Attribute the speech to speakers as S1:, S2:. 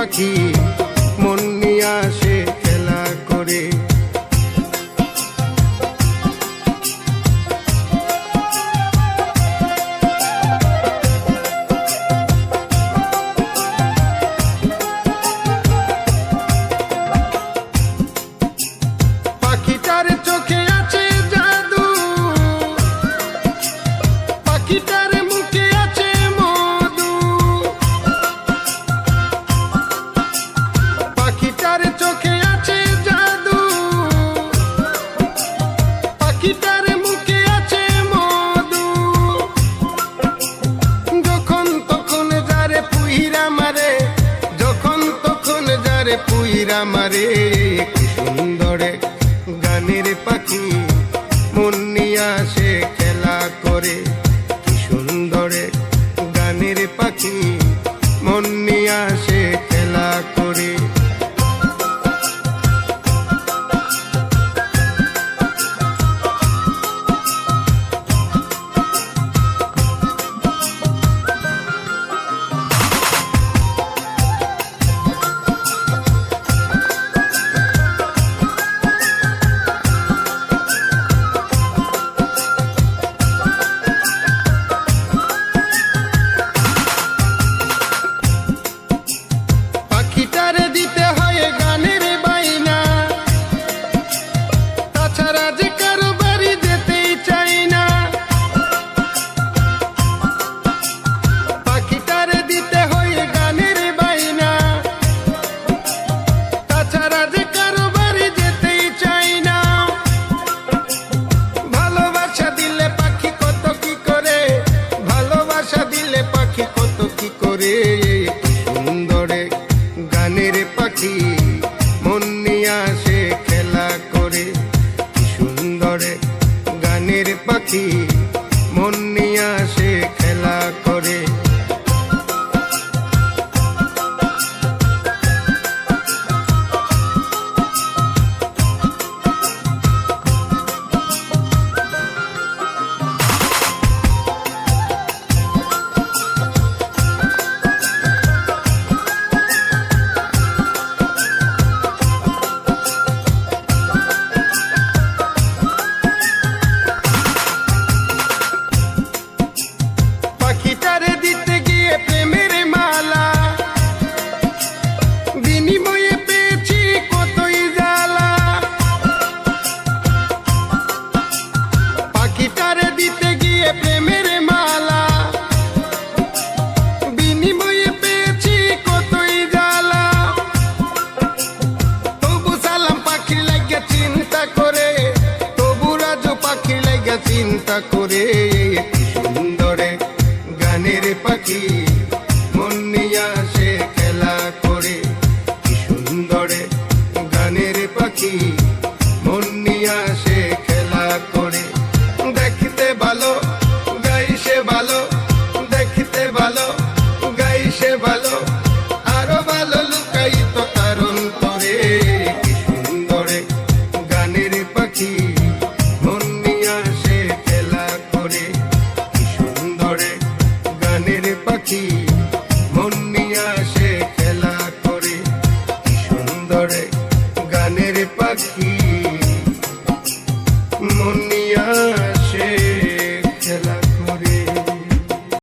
S1: পাখি মন নিয়ে আসে খেলা করে। পাখিটার চোখে আছে জাদু, পাখিটার মুখে আছে মধু, পাখিটার চোখে আছে জাদু, পাখিটার মুখে আছে মধু। যখন তখন যারে পুইরা মারে, যখন তখন যারে পুইরা মারে, কি সুন্দরে গানের পাখি মন নিয়ে আসে খেলা করে। কি সুন্দরে গানের পাখি মন নিয়ে আসে খেলা করে। পাখিটারে দিতে হয় গানের বাইনা, তাছাড়া যে কারো বাড়ি যেতেই চাই না। পাখিটারে দিতে হয় গানের বাইনা, তাছাড়া যে কারো বাড়ি যেতেই চাই না। ভালোবাসা দিলে পাখি কত কি করে, ভালোবাসা দিলে পাখি কত কি করে। সুন্দরে গানের পাখি মন নিয়ে আসে খেলা করে। কি সুন্দরে গানের পাখি মন নিয়ে আসে খেলা করে। পাখিটারে দিতে গিয়ে প্রেমের মালা, বিনিময়ে পেয়েছি কতই জ্বালা। পাখিটারে দিতে গিয়ে প্রেমের মালা, বিনিময়ে পেয়েছি কতই জ্বালা। তবু সালাম পাখির লাগিয়া চিন্তা করে, তবু রাজু পাখির লাগিয়া চিন্তা করে। কি সুন্দরে গানের পাখি মন নিয়ে আসে খেলা করে। কি সুন্দরে গানের পাখি মন নিয়ে আসে খেলা করে। দেখতে ভালো